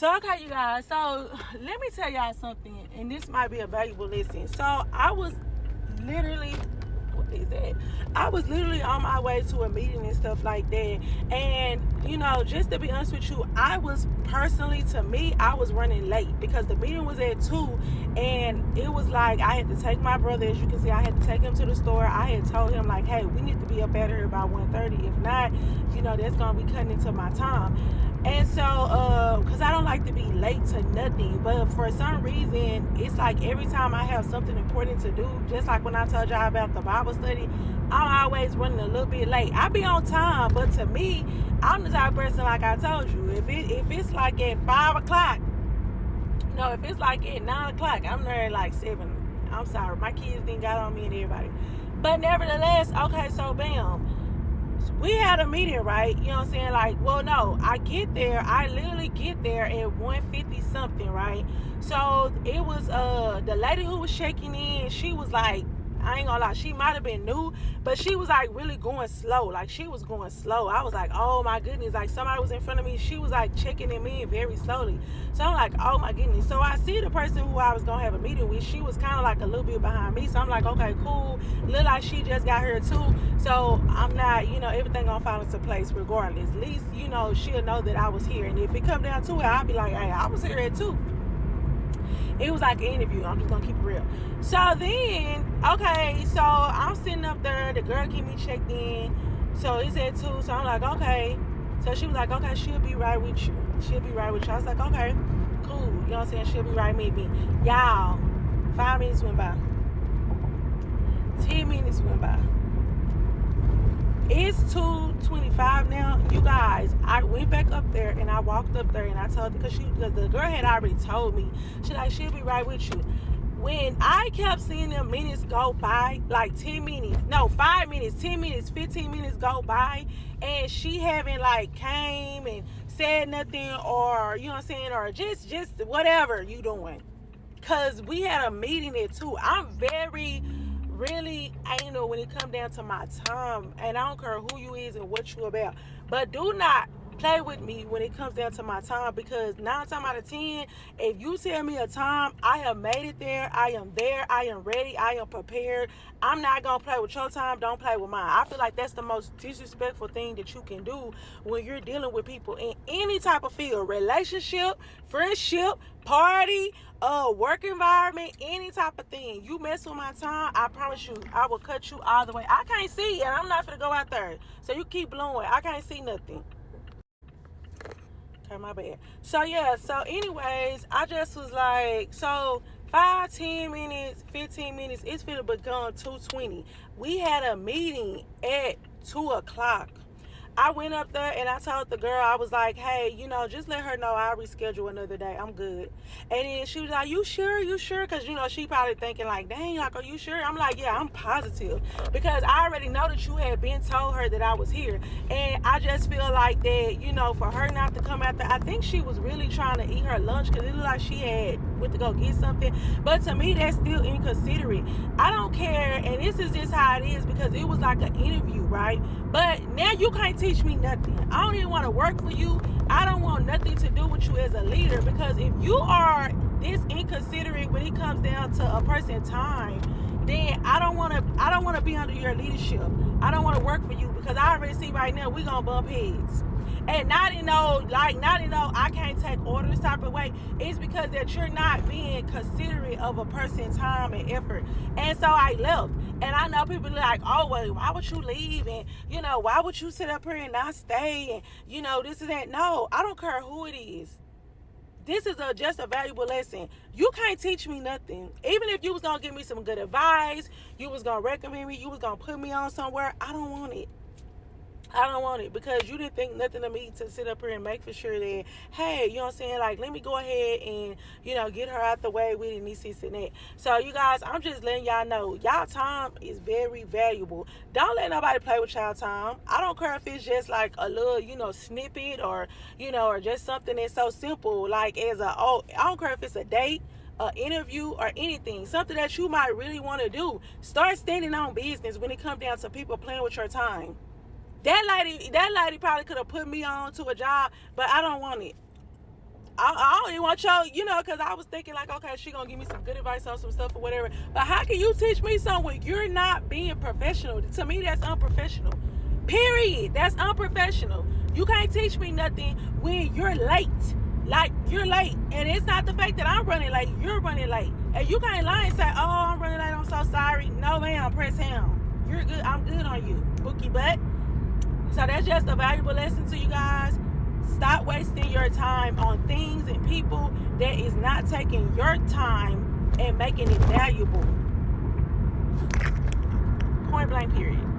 So, okay, you guys. So, let me tell y'all something, and this might be a valuable lesson. So, I was literally, what is that? I was literally on my way to a meeting and stuff like that. And, just to be honest with you, I was personally, to me, I was running late because the meeting was at 2. And it was like I had to take my brother, as you can see, I had to take him to the store. I had told him, like, hey, we need to be up out here by 1:30. If not, that's going to be cutting into my time. And so, because I don't like to be late to nothing, but for some reason, it's like every time I have something important to do, just like when I told y'all about the Bible study, I'm always running a little bit late. I be on time, but to me, I'm the type of person, like I told you, if it's like at 5 o'clock, if it's like at 9 o'clock, I'm there at like 7. I'm sorry, my kids didn't got on me and everybody. But nevertheless, okay, so bam. We had a meeting, right? You know what I'm saying? Like, well, no, I literally get there at 1:50 something, right? So it was the lady who was checking in, she was like, I ain't gonna lie, she might have been new, but she was like really going slow. Like, she was going slow. I was like, oh my goodness, like somebody was in front of me. She was like checking in me very slowly. So I'm like, oh my goodness. So I see the person who I was gonna have a meeting with, she was kind of like a little bit behind me. So I'm like, okay, cool. Look like she just got here too. So I'm not, everything gonna fall into place regardless. At least, she'll know that I was here. And if it come down to it, I'll be like, hey, I was here at 2. It was like an interview. I'm just gonna keep it real. So then, okay, so I'm sitting up there. The girl get me checked in. So it's at 2. So I'm like, okay. So she was like, okay, she'll be right with you. She'll be right with you. I was like, okay, cool. You know what I'm saying? She'll be right with me. Y'all, 5 minutes went by. 10 minutes went by. It's 2:25 now. You guys, I went back up there and I walked up there and I told her, because the girl had already told me, she'll be right with you. When I kept seeing them minutes go by, like 10 minutes, no, 5 minutes, 10 minutes, 15 minutes go by, and she haven't like came and said nothing, or you know what I'm saying, or just whatever you doing. Cause we had a meeting at 2. I'm really anal when it come down to my time, and I don't care who you is and what you about, but do not play with me when it comes down to my time, because 9 times out of 10, if you tell me a time, I have made it there, I am ready, I am prepared. I'm not gonna play with your time, don't play with mine. I feel like that's the most disrespectful thing that you can do when you're dealing with people in any type of field, relationship, friendship, party, work environment, any type of thing. You mess with my time, I promise you, I will cut you all the way. I can't see, and I'm not gonna go out there, so you keep blowing. I can't see nothing. Okay, my bad. So yeah, so anyways, I just was like, so 5, 10 minutes, 15 minutes, it's finna become 2:20. We had a meeting at 2 o'clock. I went up there and I told the girl, I was like, hey, just let her know I'll reschedule another day. I'm good. And then she was like, you sure? Because, she probably thinking like, dang, like, are you sure? I'm like, yeah, I'm positive. Because I already know that you had been told her that I was here. And I just feel like that, for her not to come out there, I think she was really trying to eat her lunch, because it looked like she had went to go get something. But to me, that's still inconsiderate. I don't care. And this is just how it is, because it was like an interview, right? But now you can't teach me nothing. I don't even want to work for you. I don't want nothing to do with you as a leader, because if you are this inconsiderate when it comes down to a person's time, then I don't want to be under your leadership. I don't want to work for you, because I already see right now we gonna bump heads. And not in I can't take orders type of way. It's because that you're not being considerate of a person's time and effort. And so I left. And I know people are like, oh, well, why would you leave? And, why would you sit up here and not stay? And, this is that. No, I don't care who it is. This is just a valuable lesson. You can't teach me nothing. Even if you was going to give me some good advice, you was going to recommend me, you was going to put me on somewhere, I don't want it. I don't want it, because you didn't think nothing of me to sit up here and make for sure that, hey, you know what I'm saying, like, let me go ahead and, get her out the way with it, this and that. So, you guys, I'm just letting y'all know, y'all time is very valuable. Don't let nobody play with y'all time. I don't care if it's just like a little, snippet, or, or just something that's so simple, like I don't care if it's a date, an interview, or anything, something that you might really want to do. Start standing on business when it comes down to people playing with your time. That lady probably could have put me on to a job, but I don't want it. I don't even want your, because I was thinking like, okay, she gonna give me some good advice on some stuff or whatever. But how can you teach me something when you're not being professional? To me, that's unprofessional. Period. That's unprofessional. You can't teach me nothing when you're late. Like, you're late. And it's not the fact that I'm running late. You're running late. And you can't lie and say, oh, I'm running late. I'm so sorry. No, ma'am. Press him. You're good. I'm good on you. Bookie butt. So that's just a valuable lesson to you guys. Stop wasting your time on things and people that is not taking your time and making it valuable. Point blank, period.